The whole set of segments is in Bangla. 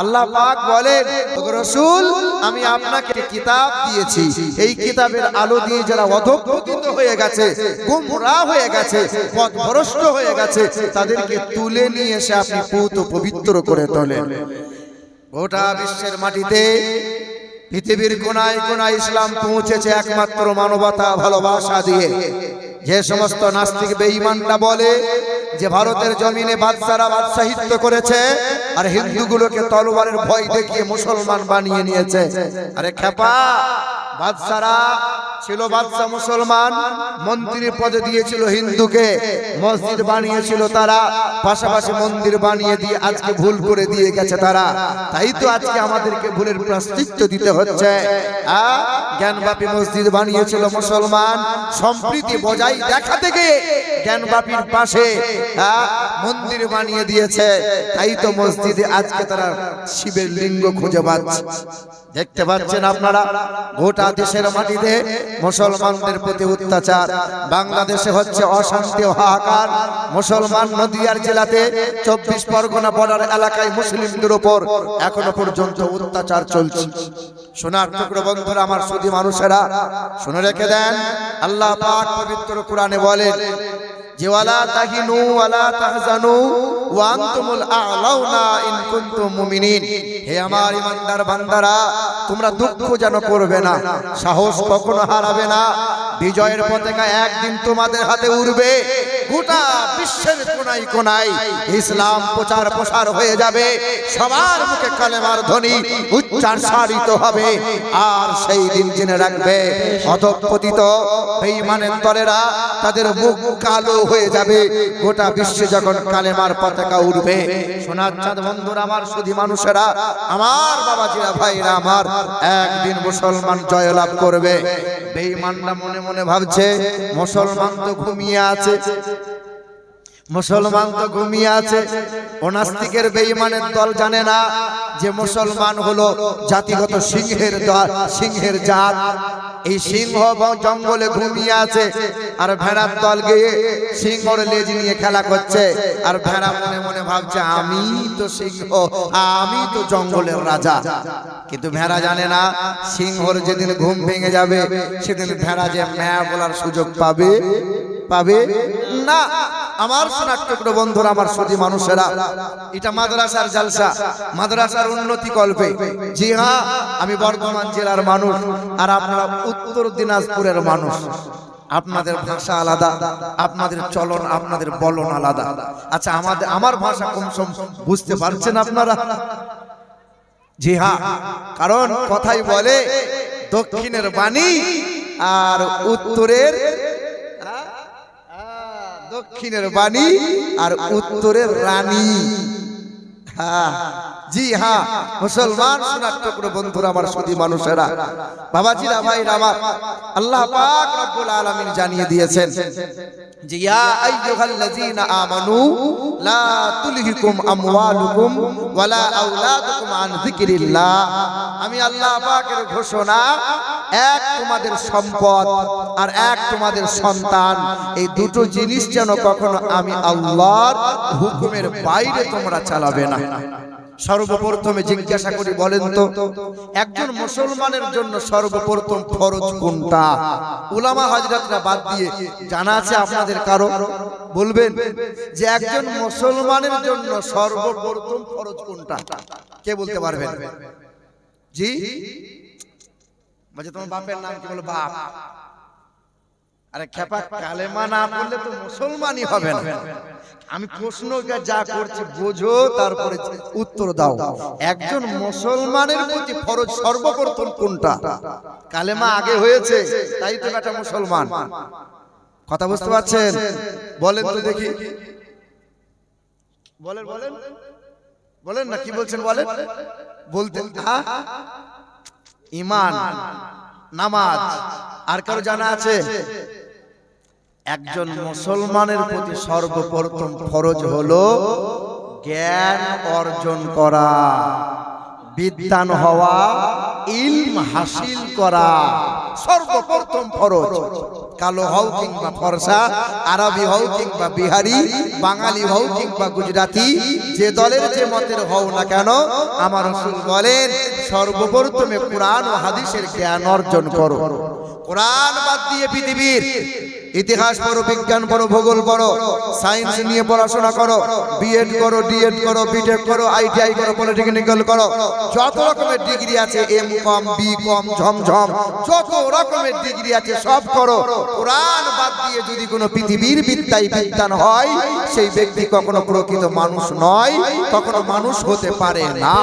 আল্লাহ পাক বলেন, ওগো রাসূল, আমি আপনাকে কিতাব দিয়েছি, এই কিতাবের আলো দিয়ে যারা অধঃপতিত হয়ে গেছে, গোমরাহ হয়ে গেছে, পথভ্রষ্ট হয়ে গেছে, তাদেরকে তুলে নিয়ে এসে আপনি পুত পবিত্র করে তোলেন। গোটা বিশ্বের মাটিতে পৃথিবীর কোনায় কোনায় ইসলাম পৌঁছেছে একমাত্র মানবতা ভালোবাসা দিয়ে। যে সমস্ত নাস্তিক বেঈমানরা বলে যে ভারতের জমিনে বাদশারা বাদশাহিত্য করেছে আর হিন্দুগুলোকে তলোয়ারের ভয় দেখিয়ে মুসলমান বানিয়ে নিয়েছে, আরে খেপা, বাদশারা ছিল বাদশা মুসলমান, মন্ত্রীর পদে দিয়েছিল হিন্দুকে, মসজিদ বানিয়েছিল তারা, পাশাপাশি মন্দির বানিয়ে দিয়ে আজকে ভুল করে দিয়ে গেছে তারা। তাই তো আজকে আমাদেরকে ভুলের প্রায়শ্চিত্ত দিতে হচ্ছে। জ্ঞানবাপী মসজিদ বানিয়েছিল মুসলমান, সম্প্রীতি বজায় দেখাতে গিয়ে জ্ঞানবাপীর পাশে মন্দির বানিয়ে দিয়েছে। তাই তো মসজিদে আজকে তারা শিবের লিঙ্গ খুঁজে পাচ্ছে। দেখতে পাচ্ছেন আপনারা, গোটা দেশের মাটিতে মুসলমানদের প্রতি অত্যাচার। বাংলাদেশে হচ্ছে অশান্তি হাহাকার। মুসলমান নদিয়ার জেলাতে 24 পরগনা বর্ডার এলাকায় মুসলিমদের উপর এখনো পর্যন্ত অত্যাচার চলছে। সোনার টুকরো বন্ধুরা, আমার সুধী মানুষেরা শুনে রেখে দেন, আল্লাহ পাক পবিত্র কোরআনে বলেন যে ওয়ালা তাহিনু ওয়ালা তাহজানু ওয়া আনতুমুল আ'লাউনা ইন কুনতুম মুমিনিন। হে আমার ইমানদার বান্দারা, তোমরা দুঃখ যেন করবে না, সাহস কখনো হারাবে না। বিজয়ের পতাকা একদিন তোমাদের হাতে উড়বে। গোটা বিশ্বের কোনায় কোনায় ইসলাম প্রচার প্রসার হয়ে যাবে। সবার মুখে কালেমার ধ্বনি উচ্চারিত হবে। আর সেই দিন জেনে রাখবে, অধঃপতিত বেঈমানের দলেরা তাদের মুখ কালো হয়ে যাবে গোটা বিশ্বে যখন কালেমার পতাকা উড়বে। সোনার চাঁদ বন্ধুরা, আমার সুধী মানুষেরা, আমার বাবাজিরা, ভাইরা আমার, একদিন মুসলমান জয়লাভ করবে। বেঈমানরা মনে মনে ভাবছে মুসলমান তো ঘুমিয়ে আছে, মুসলমান তো ঘুমিয়ে আছে। নাস্তিকের বেঈমানের দল জানে না যে মুসলমান হলো জাতিগত সিংহের দল, সিংহের জাত। এই সিংহ জঙ্গলে ঘুমিয়ে আছে আর ভেড়ার দল গিয়ে সিংহর লেজ নিয়ে খেলা করছে। আর ভেড়া মনে মনে ভাবছে আমি তো সিংহ, আমি তো জঙ্গলের রাজা। কিন্তু ভেড়া জানে না, সিংহর যেদিন ঘুম ভেঙে যাবে সেদিন ভেড়া যে ম্যা বলার সুযোগ পাবে পাবে না। আমার সোনার টুকরো বন্ধুরা, আমার সুধী মানুষেরা, এটা মাদ্রাসার জালসা, মাদ্রাসার উন্নতি কল্পে। জি হ্যাঁ, আমি বর্ধমান জেলার মানুষ আর আপনারা উত্তর দিনাজপুরের মানুষ। আপনাদের ভাষা আলাদা, আপনাদের চলন, আপনাদের বলন আলাদা। আচ্ছা, আমার ভাষা কমসম বুঝতে পারছেন আপনারা? জি হ্যাঁ, কারণ কথাই বলে দক্ষিণের বাণী আর উত্তরের, দক্ষিণের বাণী আর উত্তরের রানী। হ্যাঁ, জি হ্যাঁ, মুসলমান সোনার টুকরো বন্ধুরা, আমার সুধী মানুষেরা, বাবাজিরা, ভাইরা আমার, আল্লাহ পাক রব্বুল আলামিন জানিয়ে দিয়েছেন যে ইয়া আইয়ুহাল্লাযীনা আমানু লা তুলহিকুম আমওয়ালুকুম ওয়ালা আওলাদুকুম আন যিকরিল্লাহ। আমি আল্লাহ পাকের ঘোষণা, এক তোমাদের সম্পদ আর এক তোমাদের সন্তান, এই দুটো জিনিস যেন কখনো আমি আল্লাহর হুকুমের বাইরে তোমরা চালাবে না। সর্বপ্রথমে জিজ্ঞাসা করি, বলেন তো একজন মুসলমানের জন্য সর্বপ্রথম ফরজ কোনটা? উলামা হযরতরা বাদ দিয়ে জানা আছে আপনাদের কারো? বলবেন যে একজন মুসলমানের জন্য সর্বপ্রথম ফরজ কোনটা? কে বলতে পারবেন? জি, মানে তোমার বাপের নাম কি? বলো বাপ। আরে খেপা, কালেমা না পড়লে তো মুসলমানই হবে না। আমি প্রশ্ন যা করছি বোঝো, তারপরে উত্তর দাও। একজন মুসলমানের প্রতি ফরজ সর্বপ্রথম কোনটা? কালেমা আগে হয়েছে তাই তো বেটা মুসলমান। কথা বুঝতে পারছেন? বলেন তো দেখি, বলেন বলেন বলেন না, কি বলছেন বলেন। বলতে ঈমান, নামাজ। আর কারো জানা আছে? একজন মুসলমানের প্রতি সর্বপ্রথম ফরজ হলো জ্ঞান অর্জন করা, বিদ্বান হওয়া, ইলম হাসিল করা, সর্বপ্রথম ফরজ। কালো হও কিংবা ফর্সা, আরবি হও কিংবা বিহারি, বাঙালি হও কিংবা গুজরাটি, যে দলের যে মতের হও না কেন, আমার রাসূল বলেন সর্বপ্রথমে কোরআন ও হাদিসের জ্ঞান অর্জন করো। কোরআন বাদ দিয়ে পৃথিবীর ইতিহাস পড়ো, বিজ্ঞান পড়ো, ভূগোল পড়ো, সায়েন্স নিয়ে পড়াশোনা করো, বিএড করো, ডিএড করো, বিটেক করো, আইটিআই করো, পলিটেকনিক্যাল করো, যত রকমের ডিগ্রি আছে, এম কম, বি কম, ঝমঝম, যত রকমের ডিগ্রি আছে সব করো। কোরআন বাদ দিয়ে যদি কোনো পৃথিবীর বিদ্যায় বিদ্যান হয়, সেই ব্যক্তি কখনো প্রকৃত মানুষ নয়, কখনো মানুষ হতে পারে না।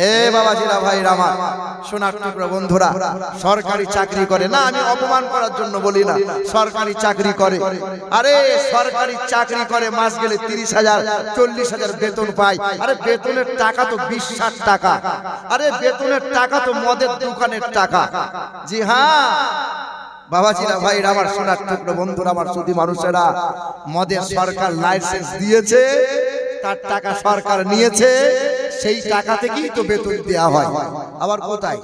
এ বাবাজিরা, ভাইরা আমার, সোনার টুকরা বন্ধুরা, সরকারি চাকরি করে না, আমি অপমান করার জন্য বলি না, সরকারি চাকরি করে। আরে সরকারি চাকরি করে, মাস গেলে 30,000 40,000 বেতন পায়। আরে বেতনের টাকা তো 20-60 টাকা। আরে বেতনের টাকা তো মদের দোকানের টাকা। জি হ্যাঁ বাবাজিরা, ভাইরা আমার, সোনার টুকরা বন্ধুরা আমার, সুধী মানুষেরা, মদের সরকার লাইসেন্স দিয়েছে, তার টাকা সরকার নিয়েছে, সেই টাকা থেকেই তো বেতন দেওয়া হয়। আবার কোথায়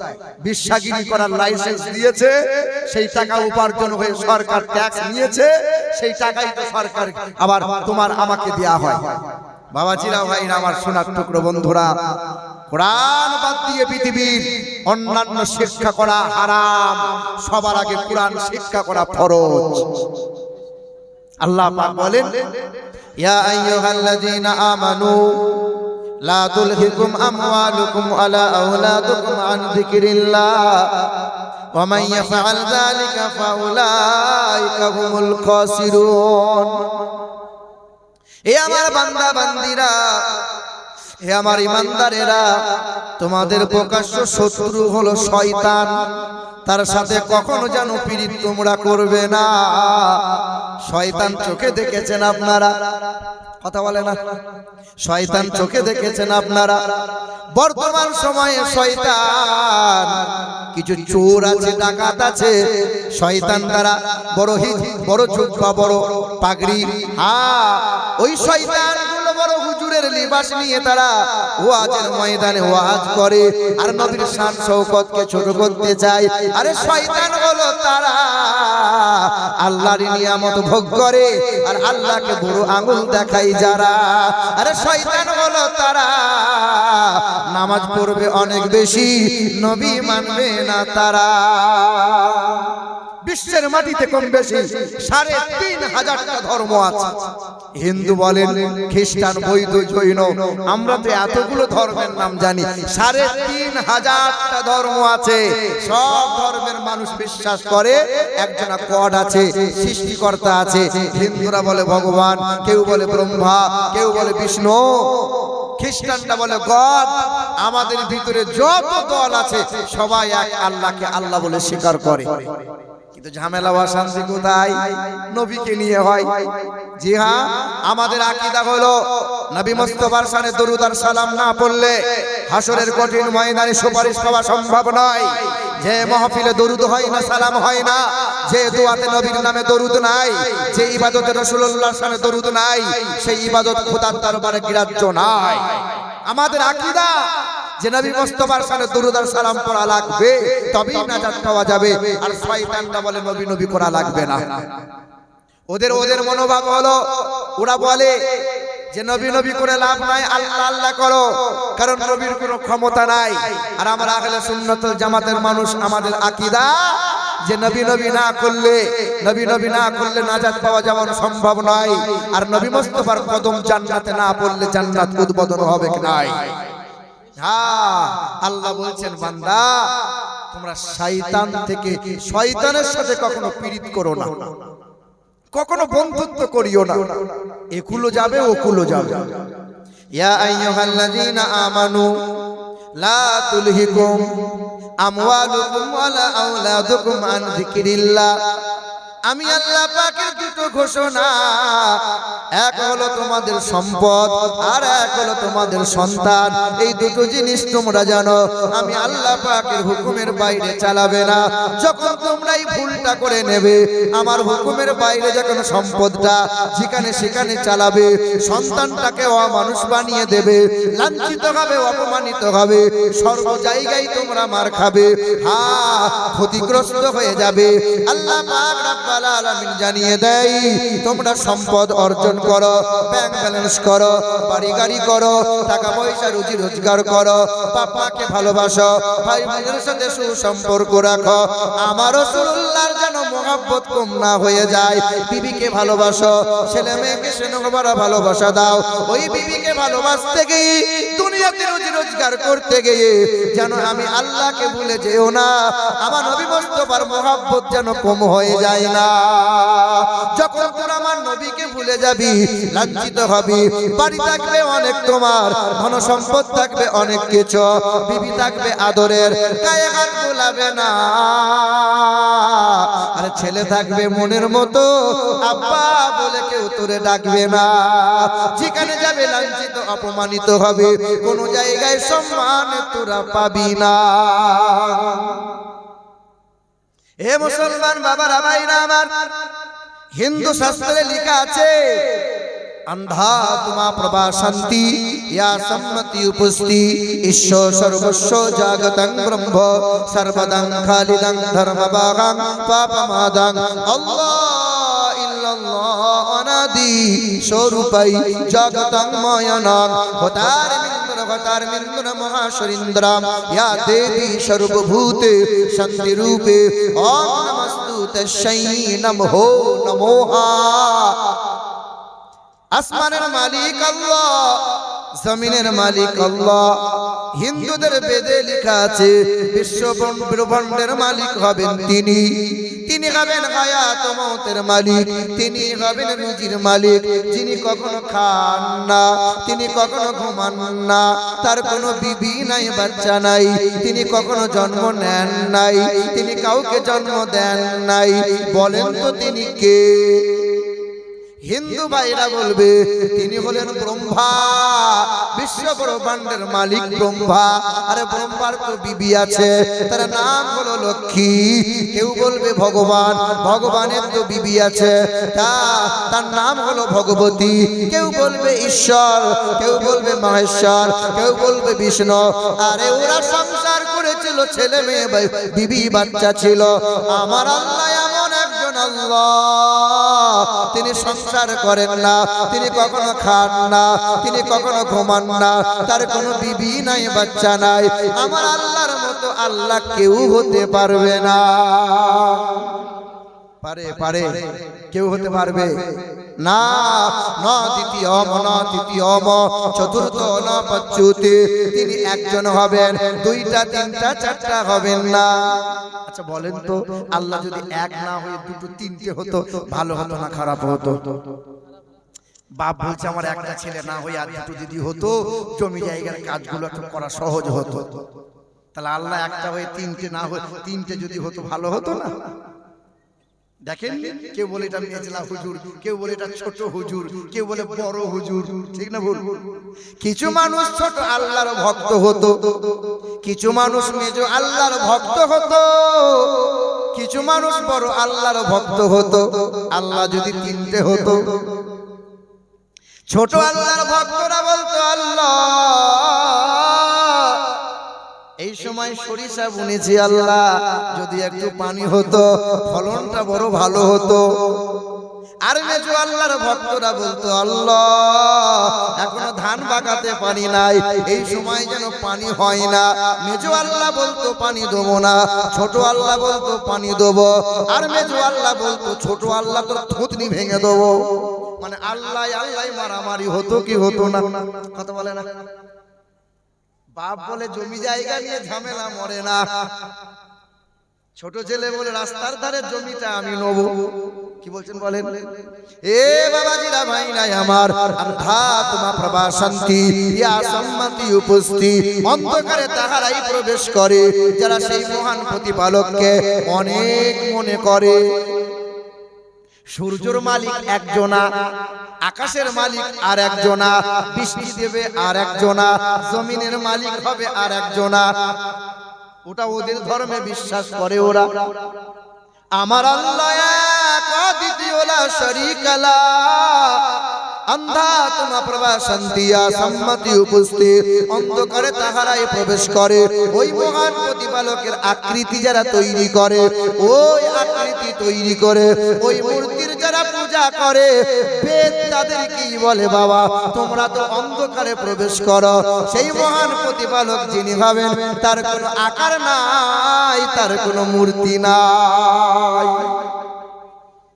বিশ্বাগিরি করার লাইসেন্স দিয়েছে, সেই টাকা উপার্জন হয়ে সরকার ট্যাক্স নিয়েছে, সেই টাকাই তো সরকার আবার তোমার আমাকে দেওয়া হয়। বাবাজিরা, ভাইরা আমার, সোনার টুকরো বন্ধুরা, কোরআন বাদ দিয়ে পৃথিবীর অন্যান্য শিক্ষা করা হারাম, সবার আগে কোরআন শিক্ষা করা ফরজ। আল্লাহ পাক বলেন, ইয়া আইয়ুহাল্লাযীনা আমানু লা তুলহিকুম আমওয়ালুকুম ওয়ালা আওলাদুকুম আন যিকরিল্লাহ ওয়া মান ইয়াফআল যালিকা ফাউলাইকা হুমুল খাসিরুন। হে আমার বান্দা বান্দিরা, হে আমার ইমানদারেরা, তোমাদের প্রকাশ্য শত্রু হলো শয়তান, তার সাথে কখনো যেন পীড়িত তোমরা করবে না। শয়তান চোখে দেখেছেন আপনারা, কথা বলে না, শয়তান চোখে দেখেছেন আপনারা। বর্তমান সময়ে শয়তান, কিছু চোর আছে, ডাকাত আছে, শয়তান দ্বারা বড় জুব্বা, বড় পাগড়ি, ওই শয়তান বড় হুজুরের লিবাস নিয়ে তারা ওয়াজের ময়দানে ওয়াজ করে আর নবীর শান শওকতকে ছোট করতে চায়। আরে শয়তান হলো তারা আল্লাহর নিয়ামত ভোগ করে আর আল্লাহকে বড় আঙ্গুল দেখায় যারা। আরে শয়তান হলো তারা নামাজ পড়বে অনেক বেশি, নবী মানবে না তারা। বিশ্বের মাটিতে কম বেশি 3,500টা ধর্ম আছে। হিন্দু বলেন, খ্রিস্টান, বৌদ্ধ, জৈন, আমরা তো এতগুলো ধর্মের নাম জানি। 3,500টা ধর্ম আছে। সব ধর্মের মানুষ বিশ্বাস করে একজন গড আছে, সৃষ্টিকর্তা আছে। হিন্দুরা বলে ভগবান, কেউ বলে ব্রহ্মা, কেউ বলে বিষ্ণু, খ্রিস্টানরা বলে গড। আমাদের ভিতরে যত দল আছে সবাই এক আল্লাহকে আল্লাহ বলে স্বীকার করে। কিন্তু ঝামেলা বা শান্তি কোথায়? নবীকে নিয়ে হয়। জি হ্যাঁ, আমাদের আকীদা হলো নবী মুস্তাফার শানে দরুদ আর সালাম না পড়লে হাসরের কঠিন ময়দানে সুপারিশ পাওয়া সম্ভব নয়। যে মাহফিলে দরুদ হয় না, সালাম হয় না, যে দোয়াতে নবীর নামে দরুদ নাই, যে ইবাদতে রাসূলুল্লাহর শানে দরুদ নাই, সেই ইবাদত খোদার দরবারে গ্রাহ্য নয়। আমাদের আকীদা যে নবী মুস্তাফার শানে দরুদ আর সালাম পড়া লাগবে, তবেই নাজাত পাওয়া যাবে। আর শয়তানরা বলে নবী নবী করা লাগবে না। ওদের মনোভাব হলো, ওরা বলে যে নবী নবী করে লাভ নাই, আল্লাহ আল্লাহ করো, কারণ নবীর কোনো ক্ষমতা নাই। আর আমরা আহলে সুন্নাত ওয়াল জামাতের মানুষ, আমাদের আকীদা যে নবী নবী না করলে নাজাত পাওয়া যেমন সম্ভব নয়, আর নবী মুস্তাফার কদম জান্নাতে না পড়লে জান্নাত উদ্বোধন হবে কি নাই। হ্যাঁ, আল্লাহ বলছেন, বান্দা তোমরা শয়তানের সাথে কখনো পীড়িত করো না, কখনো বন্ধুত্ব করিও না। একুলো যাবে, ওকুলো যাবে। ইয়া আইয়ুহাল্লাযীনা আমানু লা তুলহিকুম আমওয়ালুকুম ওয়ালা আওলাদুকুম আন যিকরিল্লাহ আমি আল্লাহ পাকের দুটো ঘোষণা, এক হলো তোমাদের সম্পদ আর এক হলো তোমাদের সন্তান। এই দুটো জিনিস তোমরা জানো, আমি আল্লাহ পাকের হুকুমের বাইরে চালাবে না। যখন তোমরা এই ভুলটা করে নেবে, আমার হুকুমের বাইরে যখন সম্পদটা যেখানে সেখানে চালাবে, সন্তানটাকে অমানুষ বানিয়ে দেবে, লাঞ্ছিত হবে, অপমানিত হবে, সর্ব জায়গায় তোমরা মার খাবে, হ্যাঁ ক্ষতিগ্রস্ত হয়ে যাবে। আল্লাহ পাক রব্বুল আলামিন জানিয়ে দেয়, তোমরা সম্পদ অর্জন করো, ব্যাংক ব্যালেন্স করো, বাড়ি গাড়ি করো, টাকা পয়সা রুজি রোজগার করো, বাপ মাকে ভালোবাসো, ভাই বোনের সাথে সুসম্পর্ক রাখো। আমার রাসূলুল্লাহর যেন মহব্বত কম না হয়ে যায়। বিবিকে ভালোবাসো, ছেলে মেয়েকে স্নেহ ভরা ভালোবাসা দাও। ওই বিবিকে ভালোবাসতে গিয়ে, দুনিয়াতে রুজি রোজগার করতে গিয়ে যেন আমি আল্লাহকে ভুলে যেও না। আমার নবী মুস্তাফার মহব্বত যেন কম হয়ে যায় না। যখন তোর আমার নবীকে ভুলে যাবি, লাঞ্ছিত হবি। বাড়ি থাকবে অনেক, তোমার ধন সম্পদ থাকবে অনেক কিছু, বিবি থাকবে আদরের, গায়ে হাত বোলাবে না। আর ছেলে থাকবে মনের মতো, আব্বা বলে কেউ তোরে ডাকবে না। যেখানে যাবে লাঞ্ছিত অপমানিত হবে, কোনো জায়গায় সম্মান তোরা পাবি না। হে মুসলমান বাবারা, ভাইরা আমার, হিন্দু শাস্ত্রে লেখা আছে, अंधा तुमा प्रभा शांति या सम्मति उपस्ति ईश्वर सर्वस्व जागतं ब्रह्म सर्वदं खालिदं धर्मभागं पापमादं अल्लाह इल्लल्लाह अनादि स्वरूपै जगतं मयनं होतार मिंद्र महाशरीन्द्रम या देवी सर्वभूते शांति रूपे ओम नमस्तु तस्यै नमो नमोहा। আসমানের মালিক আল্লাহ, জমিনের মালিক আল্লাহ। হিন্দুদের বেদে লেখা আছে, বিশ্ব ব্রহ্মাণ্ডের মালিক হবেন তিনি। তিনি হবেন হায়াত ও মওতের মালিক, তিনি হবেন রুজির মালিক। যিনি কখনো খান না, তিনি কখনো ঘুমান না, তার কোনো বিবি নাই, বাচ্চা নাই, তিনি কখনো জন্ম নেন নাই, তিনি কাউকে জন্ম দেন নাই। বলেন তো তিনি কে? হিন্দু ভাইরা বলবে তিনি হলেন ব্রহ্মা, বিশ্ব ব্রহ্মাণ্ডের মালিক ব্রহ্মা। আরে ব্রহ্মার তো বিবি আছে, তার নাম হলো লক্ষ্মী। কেউ বলবে ভগবান, ভগবানের তো বিবি আছে, তার নাম হলো ভগবতী। কেউ বলবে ঈশ্বর, কেউ বলবে মহেশ্বর, কেউ বলবে বিষ্ণু। আরে ওরা সংসার করেছিল, ছেলে মেয়ে বিবি বাচ্চা ছিল। আমার আল্লাহ এমন একজন আল্লাহ, তিনি সংসার করেন না, তিনি কখনো খান না, তিনি কখনো ঘুমান না, তার কোনো বিবি নাই, বাচ্চা নাই। আমার আল্লাহর মতো আল্লাহ কেউ হতে পারবে না। পারে কেউ হতে পারবে না। না দ্বিতীয়ম, না তৃতীয়ম, চতুর্থ না পঞ্চমতে। তিনি একজন হবেন, দুইটা, তিনটা, চারটা হবেন না। আচ্ছা বলেন তো, আল্লাহ যদি এক না হয়ে দুটো তিনটে হতো, ভালো হতো না খারাপ হতো? বাপ বলছে আমার একটা ছেলে না হয়ে আর দুটো যদি হতো, জমি জায়গার কাজগুলো একটু করা সহজ হতো। তাহলে আল্লাহ একটা হয়ে তিনটে না হয়ে তিনটে যদি হতো, ভালো হতো না? দেখেন, কেউ বলে এটা মেজলা হুজুর, কেউ বলে এটা ছোট হুজুর, কেউ বলে বড় হুজুর, ঠিক না ভুল? কিছু মানুষ ছোট আল্লাহর ভক্ত হতো, কিছু মানুষ মেজ আল্লাহর ভক্ত হতো, কিছু মানুষ বড় আল্লাহর ভক্ত হতো। আল্লাহ যদি তিনটে হতো, ছোট আল্লাহর ভক্তরা বলতো আল্লাহ এই সময় সরিষা বুনেছি, আল্লাহ যদি একটু পানি হতো, ফলনটা বড় ভালো হতো। আর মেজো আল্লাহর ভক্তরা বলতো আল্লাহ এখনো ধান বাগাতে পানি নাই, এই সময় যেন পানি হয় না। মেজো আল্লাহ বলতো পানি দেবো না, ছোট আল্লাহ বলতো পানি দেবো। আর মেজো আল্লাহ বলতো ছোট আল্লাহ তোর থুতনি ভেঙে দেবো। মানে আল্লাহ আল্লাহ মারামারি হতো কি হতো না? কথা বলে না? বাপ বলে জমি জায়গা নিয়ে ঝামেলা মরে না, ছোট ছেলে বলে রাস্তার ধারে জমিটা আমি নেব। কি বলছেন বলেন? এ বাবাজিরা ভাই নাই আমার, আধ্যাত্মা প্রভা শান্তি ইয়া সম্মতি উপস্থিত। অন্ধকারে তাহারাই প্রবেশ করে যারা সেই মহান প্রতিপালককে অনেক মনে করে। সূর্যের মালিক একজনা, আকাশের মালিক আর একজনা, বৃষ্টি দেবে আর একজনা, জমিনের মালিক হবে আর একজনা। ওটা ওদের ধর্মে বিশ্বাস করে ওরা। আমার আল্লাহ এক, দ্বিতীয় লা শারীকা লা, अंधा तुमा प्रवासन दिया सम्मति उपस्थित अंधकारे ताहाराय प्रवेश करे ওই মহান প্রতিপালকের আকৃতি যারা তৈরি করে, ওই আকৃতি তৈরি করে ওই মূর্তির যারা পূজা করে, বেদ তাদের কি বলে, বাবা তোমরা তো অন্ধকারে প্রবেশ করো। সেই মহান প্রতিপালক যিনি ভাবেন তার কোনো আকার নাই, তার কোনো মূর্তি নাই।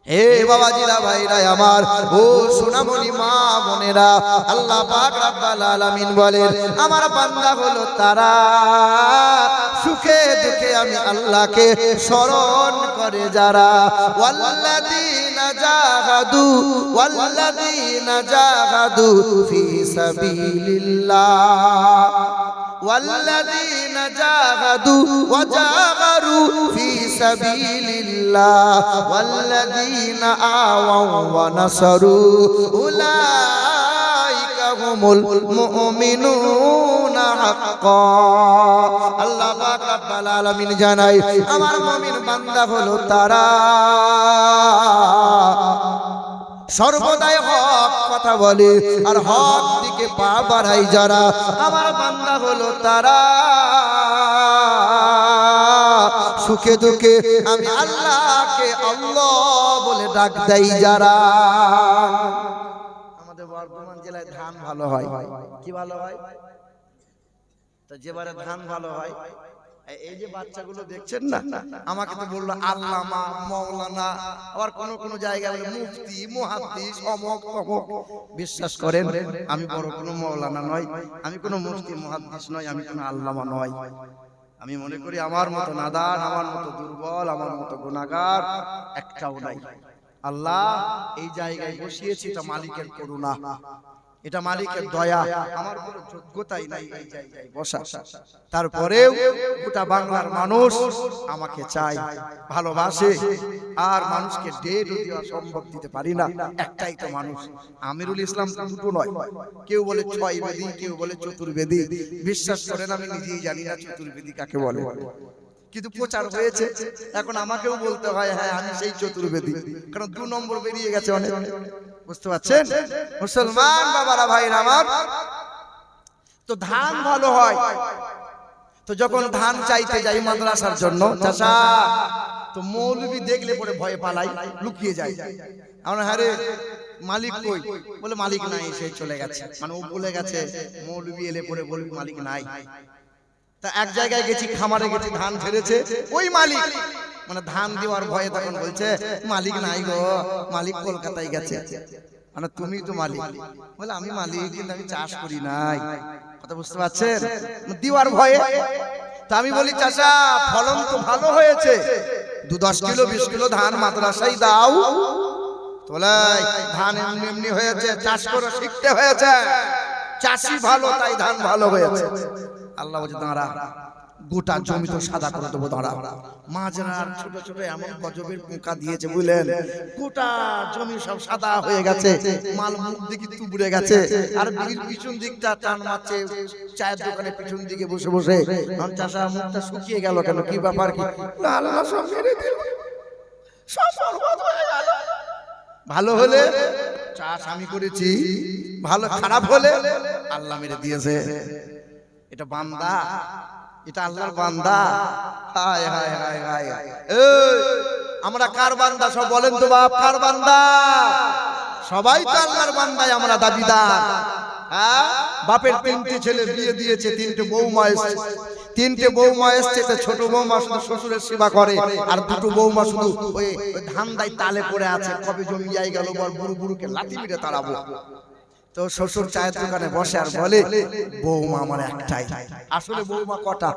হে বাবাজিরা, ভাইরা আমার, ও সোনামণি মা বোনেরা, আল্লাহ পাক রব্বুল আলামিন বলেন আমার বান্দা হলো তারা সুখে দুঃখে আমি আল্লাহকে স্মরণ করে যারা। ওয়াল্লাযীনা জাহাদু ফি সাবিলিল্লাহ, والذين جاهدوا وجاهروا في سبيل الله والذين آووا ونصروا أولئك هم المؤمنون حقا। আল্লাহ পাক রব্বুল আলামিন জানায় আমার মুমিন বান্দা হলো তারা সর্বদাই হক কথা বলে আর হক দিকে পা বাড়ায় যারা। আমার বান্দা হলো তারা সুখে দুঃখে আমি আল্লাহকে আল্লাহ বলে ডাক দেই যারা। আমাদের বর্ধমান জেলায় ধান ভালো হয়। কি ভালো হয়? তো যেবারে ধান ভালো হয়, এই যে বাচ্চাগুলো দেখছেন না, আমাকে তো বললো আল্লামা, মাওলানা, আবার কোন কোন জায়গায় বলে মুফতি, মুহাদ্দিস, অমক তমক। বিশ্বাস করেন আমি বড় কোনো মাওলানা নয়, আমি কোনো মুফতি মুহাদ্দিস নয়, আমি কোনো আল্লামা নয়। আমি মনে করি আমার মতো নাদান, আমার মতো দুর্বল, আমার মতো গুনাহগার একটাও নাই। আল্লাহ এই জায়গায় বসিয়েছে, এটা মালিকের করুণা, এটা মালিকের দয়া। আমার কোনো যোগ্যতাই নাই এই জায়গায় বসা, তারপরেও গোটা বাংলার মানুষ আমাকে চায়, ভালোবাসে। আর মানুষকে ডেটও দেওয়া সম্ভব দিতে পারি না, একটাই তো মানুষ। আমিরুল ইসলাম দুটো নয়, কেউ বলে 6 বেদী, কেউ বলে চতুর্বেদী। বিশ্বাস করেন আমি নিজেই জানি না চতুর্বেদী কাকে বলে, কিন্তু প্রচার হয়েছে। এখন আমাকেও বলতে হয় হ্যাঁ আমি সেই চতুর্বেদী, কারণ 2 নম্বর বেরিয়ে গেছে অনেক। বুঝতে পারছেন মুসলমান বাবারা, ভাইরা আমার? তো ধান ভালো হয়, তো যখন ধান চাইতে যাই মাদ্রাসার জন্য, চাচা, তো মৌলবি দেখলে পরে ভয়ে পালাই, লুকিয়ে যায়। আমরা হ্যাঁ রে মালিক কই? বলে মালিক নাই, সে চলে গেছে, মানে ও বলে গেছে। মৌলবি এলে পরে বলবি মালিক নাই। তা এক জায়গায় গেছি, খামারে গেছি, ধান ছেড়েছে ওই মালিক, মানে ধান দেওয়ার ভয়ে তখন বলছে মালিক নাই গো, মালিক কলকাতায় গেছে। মানে তুমি তো মালিক। বলে আমি মালিক, কিন্তু আমি চাষ করি নাই। কথা বুঝতে পারছেন? দেওয়ার ভয়ে। তা আমি বলি চাচা ফলন তো ভালো হয়েছে, 2-10 কিলো 20 কিলো ধান মাদ্রাসায় দাও। বলে ধান এমনি এমনি হয়েছে, চাষ করে শিখতে হয়েছে, চাষি ভালো তাই ধান ভালো হয়েছে। আল্লাহ বলছে দাঁড়া, গোটা জমি তো সাদা করে দেবো, দাঁড়া। মাঝরার ছোট ছোট এমন গজবের পোকা দিয়েছে বুঝলেন, গোটা জমি সব সাদা হয়ে গেছে, মাল মুখ দিকে তুবড়ে গেছে। আর বিড়ির পিছন দিকটা টান মারছে, চায়ের দোকানে পিছন দিকে বসে বসে। চাষা মুখটা শুকিয়ে গেল কেন, কি ব্যাপার কি? আল্লাহ সব মেরে দিল, সব বরবাদ হয়ে গেল। ভালো হলে চাষ আমি করেছি, ভালো খারাপ হলে আল্লাহ মেরে দিয়েছে। এটা বান্দা, এটা আল্লাহর বান্দা। হায় হায় হায় হায়, আমরা কার বান্দা সব বলেন তো বাপ, কার বান্দা? সবাই তো আল্লাহর বান্দায় আমরা দাবিদার। হ্যাঁ, বাপের 3টে ছেলে বিয়ে দিয়েছে, 3টে বৌমা এসেছে, 3টে বৌমা এসেছে। ছোট বৌমা শুধু শ্বশুরের সেবা করে, আর 2টো বৌমা শুধু ওই ধান্দায় তালে পড়ে আছে, কবে জমি যাই গেল বল, বুড়ু বুড়ুকে লাথি মেরে তাড়াবো। তো শ্বশুর চায়ের দোকানে বসে আর বলে বৌমা আমার একটাই। আসলে বৌমা কটা?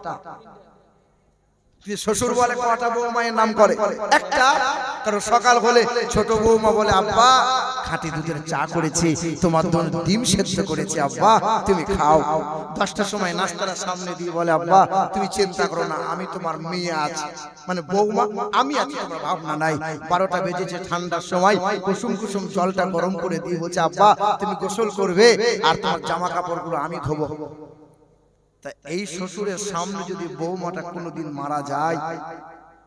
শ্বশুর বলে কটা বৌমায়ের নাম করে? একটা। কারণ সকাল হলে ছোট বৌমা বলে আব্বা খাঁটি দুধের চা করেছি, তোমার জন্য ডিম সেদ্ধ করেছি আব্বা তুমি খাও। 10টার সময় নাস্তাটা সামনে দিয়ে বলে আব্বা তুমি চিন্তা করো না, আমি তোমার মেয়ে আছি, মানে বৌমা আমি আছি, তোমার ভাবনা নাই। 12টা বেজেছে, ঠান্ডার সময় কুসুম কুসুম জলটা গরম করে দিয়ে বলছে আব্বা তুমি গোসল করবে আর তোমার জামা কাপড়গুলো আমি ধোবো। তা এই শ্বশুরের সামনে যদি বৌমাটা কোনোদিন মারা যায়,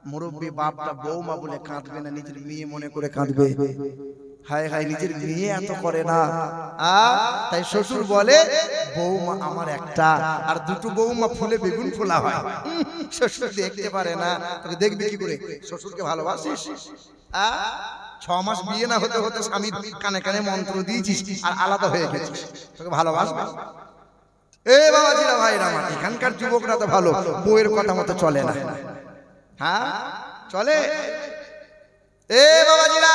মুরব্বী বাপটা বৌমা বলে কাঁদবে না, নিজের মেয়ে মনে করে কাঁদবে। হায় হায়, নিজের মেয়ে এত করে না। তাই শ্বশুর বলে বৌমা আমার একটা, আর দুটো বৌমা ফুলে বেগুন ফোলা হয়। শ্বশুর দেখতে পারে না, তোকে দেখবি কি করে? শ্বশুরকে ভালোবাসিস? 6 মাস বিয়ে না হতে হতে স্বামীর কানে কানে মন্ত্র দিয়েছিস আর আলাদা হয়ে গেছিস, তোকে ভালোবাসবে? এ বাবাজিরা ভাইরা আমার, এখানকার যুবকরা তো ভালো, বউয়ের কথা মতো চলে না। হ্যাঁ চলে। এ বাবাজিরা,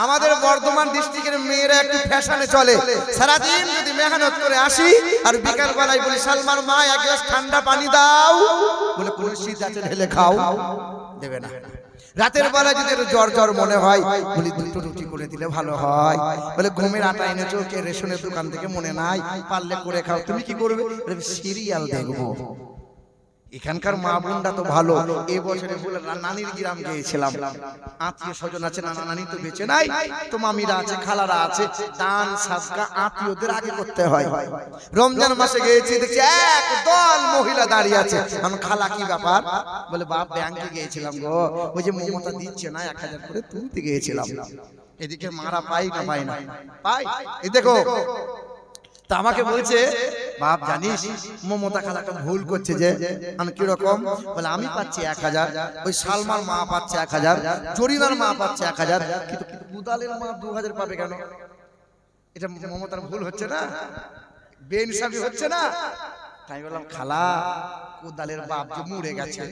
আমাদের বর্ধমান ডিস্ট্রিক্টের মেয়েরা একটু ফ্যাশনে চলে। সারাদিন যদি মেহনত করে আসি আর বিকাল বেলায় বলি সালমার মা এক গ্লাস ঠান্ডা পানি দাও, বলে কলসি যাতে ঢেলে খাও, দেবে না। রাতের বেলা যদি জ্বর জ্বর মনে হয় বলি 2টো রুটি করে দিলে ভালো হয়, বলে ঘুমের আটা এনেছো কে রেশনের দোকান থেকে মনে নাই, পারলে করে খাও। তুমি কি করবে? সিরিয়াল দেখবো। এখানকার মা বোনরা তো ভালো। এই বছরে বলে নানির গ্রাম গিয়েছিলাম, আত্মীয় স্বজন আছে, নানা নানি তো বেঁচে নাই, তো মামিরা আছে, খালারা আছে, দান সাদকা আত্মীয়দের আগে করতে হয়। রমজান মাসে গিয়েছি, দেখছি এক দল মহিলা দাঁড়িয়ে আছে। আমি খালা কি ব্যাপার? বলে বাপ ব্যাংকে গিয়েছিলাম গো, ওই যে মমতা দিচ্ছে না 1000 করে তুলতে গিয়েছিলাম। এদিকে মারা পাই না পাই না পাই, এই দেখো। তা আমাকে বলছে বাপ জানিস মমতা খালাটা ভুল করছে যে। আমি কিরকম? বলে আমি পাচ্ছি 1000, ওই সালমার মা পাচ্ছে 1000, জরিনার মা পাচ্ছে 1000, কিন্তু কুদালের মা 2000 পাবে কেন? এটা মমতার ভুল হচ্ছে না? বেইনসাফি হচ্ছে না? তাই বললাম খালা কুদালের বাপ যে মরে গেছে,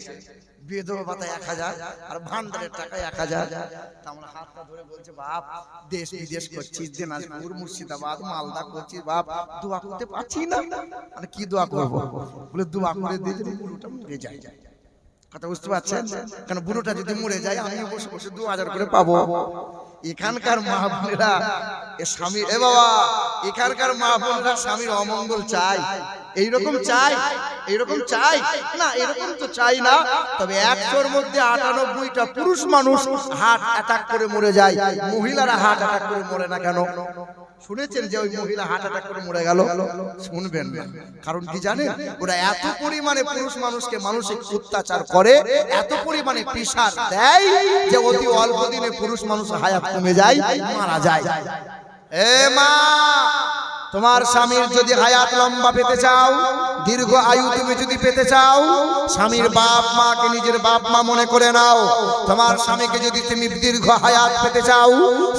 বেদবা ভাতা 1000 আর ভান্ডারের টাকা 1000। আমরা হাতটা ধরে বলছে বাপ দেশ বিদেশ করছিস, দিনাজপুর মুর্শিদাবাদ মালদা করছিস, বাপ দোয়া করতে পারছি না। মানে কি দোয়া করবো? বলে দোয়া করে দিয়ে যদি বুড়োটা মরে যায়। কথা বুঝতে পারছেন? কারণ বুড়োটা যদি মরে যায় আমি বসে বসে 2000 করে পাবো। এখানকার মা বোনেরা স্বামী, এ বাবা এখানকার মা বোনেরা স্বামীর অমঙ্গল চাই, এইরকম চাই, এইরকম চাই না, এরকম তো চাই না। তবে 100-র মধ্যে 98টা পুরুষ মানুষ হার্ট অ্যাটাক করে মরে যায়, মহিলারা হার্ট অ্যাটাক করে মরে না কেন? শুনেছেন যে ওই মহিলা হার্ট অ্যাটাক করে মরে গেল? শুনবেন না। কারণ কি জানেন? ওরা এত পরিমাণে পুরুষ মানুষকে মানসিক অত্যাচার করে, এত পরিমাণে প্রেসার দেয় যে অতি অল্প দিনে পুরুষ মানুষের হায়াত কমে যায়, মারা যায়। এ মা, তোমার স্বামীর যদি হায়াত লম্বা পেতে চাও, দীর্ঘ আয়ু তুমি যদি পেতে চাও, স্বামীর বাপ মাকে নিজের বাপ মা মনে করে নাও। তোমার স্বামীকে যদি তুমি দীর্ঘ হায়াত পেতে চাও,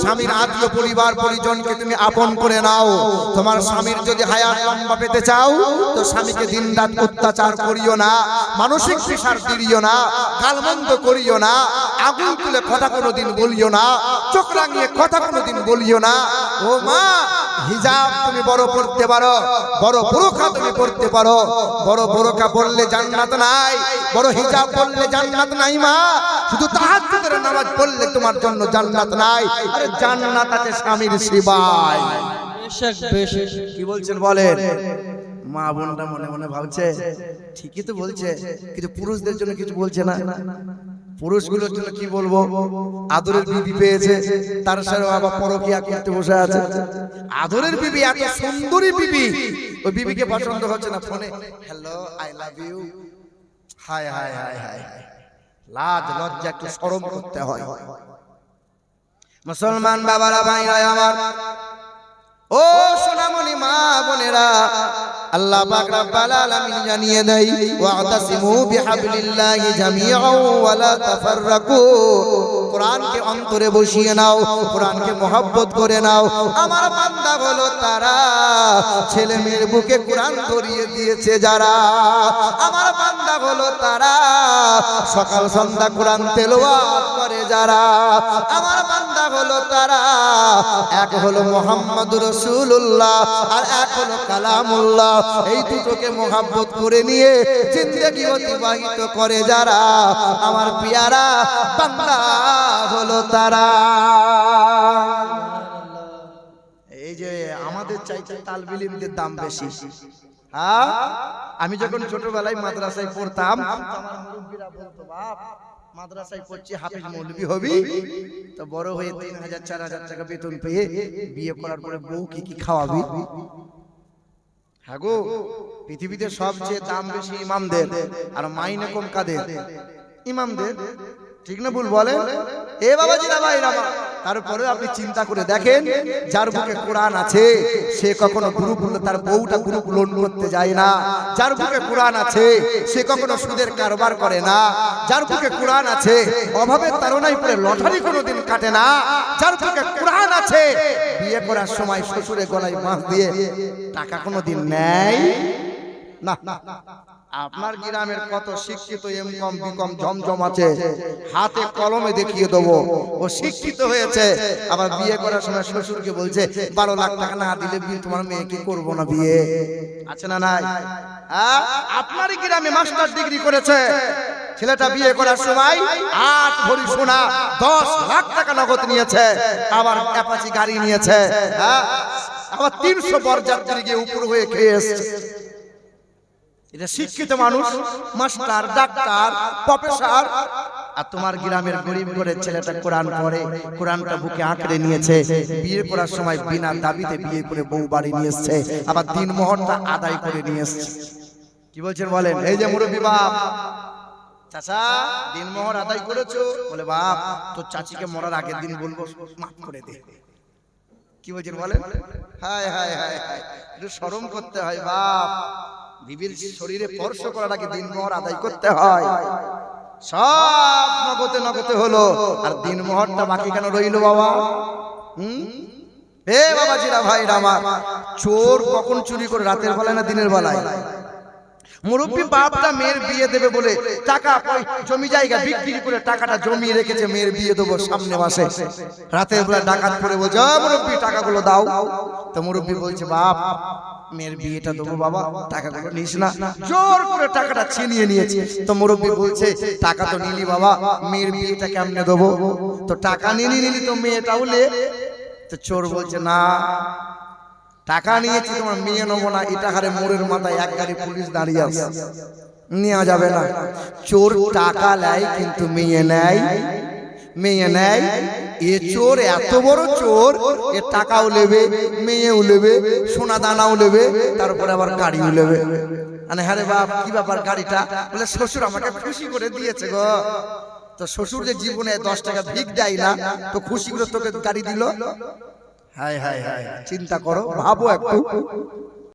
স্বামীর আত্মীয় পরিবার পরিজনকে তুমি আপন করে নাও। তোমার স্বামীর যদি হায়াত লম্বা পেতে চাও, তো স্বামীকে দিনরাত অত্যাচার করিও না, মানসিক প্রেসার দিও না, গালমন্দ করিও না, আগুন তুলে কথা কোনোদিন বলিও না, চোখ রাঙিয়ে কথা কোনোদিন বলিও না। ও মা, হিজাব তুমি বড় পড়তে পারো, বড় বোরকা তুমি পড়তে পারো, বড় বোরকা পড়লে জান্নাত নাই, বড় হিজাব পড়লে জান্নাত নাই মা। শুধু তাহাজ্জুদের নামাজ পড়লে তোমার জন্য জান্নাত নাই, আরে জান্নাত আছে স্বামীর সেবায়। কি বলছেন বলেন? মা বোনটা মনে মনে ভাবছে ঠিকই তো বলছে, কিন্তু পুরুষদের জন্য কিছু বলছে না। পুরুষগুলোর জন্য কি বলবো? আদরের বিবি পেয়েছে, তার সাথে আবার পরকিয়া করতে বসে আছে। আদরের বিবি, এত সুন্দরী বিবি, ওই বিবিকে পছন্দ হচ্ছে না। ফোনে হ্যালো আই লাভ ইউ, হায় হায় হায় হায়, লাজ লজ্জা একটু শরম করতে হয়। মুসলমান বাবারা ভাইরা আমার, ও সোনামণি মা বোনেরা, আল্লাহ পাক রব্বুল আলামিন জানিয়ে দেয় ওয়াতাসিমু বিহাবলিল্লাহি জামিআন ওয়া লা তাফাররাকু। কোরআনকে অন্তরে বসিয়ে নাও, কোরআনকে মহব্বত করে নাও। আমার বান্দা হলো তারা, ছেলে মেয়ের বুকে কোরআন ধরিয়ে দিয়েছে যারা। আমার বান্দা হলো তারা, সকাল সন্ধ্যা কোরআন তেলাওয়াত করে যারা, আমার বান্দা হলো তারা। এক হলো মুহাম্মদুর রাসূলুল্লাহ আর এক হলো কালামুল্লাহ। এই দুটোকে মোহাব্বত করে নিয়ে জিন্দেগি অতিবাহিত করে যারা, আমার পিয়ারা বান্দা হলো তারা। এই যে আমাদের চাইতে তালবিল ইলমের দাম বেশি। হ্যাঁ, আমি যখন ছোটবেলায় মাদ্রাসায় পড়তাম, আমার মুরব্বিরা বলতো, বাপ মাদ্রাসায় পড়ছি, হাফেজ মৌলভী হবি, তো বড় হয়ে 3000 4000 টাকা বেতন পেয়ে বিয়ে করার পরে বউ কি খাওয়াবি? হ্যাঁ গো, পৃথিবীতে সবচেয়ে দাম বেশি ইমামদের, আর মাইনে কম কাদের? ইমামদের। ঠিক না ভুল বলেন? এ বাবাজিরা ভাইরা, তারপরে আপনি চিন্তা করে দেখেন, যার বুকে কোরআন আছে সে কখনো গ্রুপ তার বউটা গ্রুপ লোন করতে যায় না। যার বুকে কোরআন আছে সে কখনো সুদের কারবার করে না। যার বুকে কোরআন আছে অভাবের তাড়নায় পড়ে লটারি কোনোদিন কাটে না। যার বুকে কোরআন আছে বিয়ে করার সময় শ্বশুরের গলায় বাঁশ দিয়ে টাকা কোনোদিন নেয় না। আপনার গ্রামের কত শিক্ষিত এমকম বিকম জমজম আছে, হাতে কলমে দেখিয়ে দেবো ও শিক্ষিত হয়েছে, আবার বিয়ে করার সময় শ্বশুরকে বলছে 12 লাখ টাকা না দিলে তোমার মেয়েকে করবো না বিয়ে। আছে না নাই? আপনার গ্রামে মাস্টার ডিগ্রি করেছে, ছেলেটা বিয়ে করার সময় 8 ভরি সোনা 10 লাখ টাকা নগদ নিয়েছে, আবার অ্যাপাচি গাড়ি নিয়েছে, আবার 300 বরযাত্রী গিয়ে উপর হয়ে খেয়ে এসেছে। এটা শিক্ষিত মানুষ, মাস্টার, ডাক্তার, প্রফেসর। আর তোমার গ্রামের গরিব করে ছেলেটা কোরআন পড়ে, কোরআনটা বুকে আঁকড়ে নিয়েছে, বিয়ে করার সময় বিনা দাবিতে বিয়ে করে বউ বাড়ি নিয়ে এসছে, আবার দিন মোহরটা আদায় করে নিয়ে এসছে। কি বলছেন বলেন? এই যে মুরব্বী বাপ, চাচা দিন মোহর আদায় করেছো? বলে বাপ তোর চাচিকে মরার আগের দিন বলবো মাফ করে দে। কি বলছেন বলেন? হায় হায় হায় হায়, একটু শরম করতে হয় বাপ। বিবির শরীরে স্পর্শ করার আগে দিন মোহর আদায় করতে হয়। সব নগদে নগদে হলো, আর দিন মোহরটা বাকি কেন রইল বাবা? হে বাবাজিরা ভাইরা আমার, চোর কখন চুরি করে, রাতের বেলায় না দিনের বেলায়? মুরব্বী বাপটা মেয়ের বিয়ে দেবে বলে টাকা জমি জায়গা বিক্রি করে টাকাটা জমিয়ে রেখেছে, মেয়ের বিয়ে দেবো সামনে মাসে। রাতের বেলা ডাকাত করে বলছে, মুরব্বী টাকাগুলো দাও। তো মুরব্বী বলছে, বাপ মেয়ের বিয়েটা দেবো বাবা, টাকাগুলো নিস না। জোর করে টাকাটা ছিনিয়ে নিয়েছে। তো মুরব্বী বলছে, টাকা তো নিলি বাবা, মেয়ের বিয়েটা কেমনে দেবো? তো টাকা নিলি তো মেয়েটাও লে। তো চোর বলছে, না টাকা নিয়েছি, তোমার মেয়ে নেবো না। এটা হারে মোড়ের মাথায় এক গাড়ি পুলিশ দাঁড়িয়ে আছে, নেওয়া যাবে না। চোর টাকা নেয় কিন্তু মেয়ে নেয়, মেয়ে নেয়। এ চোর এত বড় চোর, এ টাকাও নেবে, মেয়েও নেবে, সোনা দানাও নেবে, তারপরে আবার গাড়িও নেবে। মানে হ্যাঁ রে বাপ কি ব্যাপার গাড়িটা? বলে শ্বশুর আমাকে খুশি করে দিয়েছে গো। তো শ্বশুর যে জীবনে 10 টাকা ভিক দেয় না, তো খুশি করে তোকে গাড়ি দিল। হায় হায় হায়, চিন্তা করো, ভাবো একটু।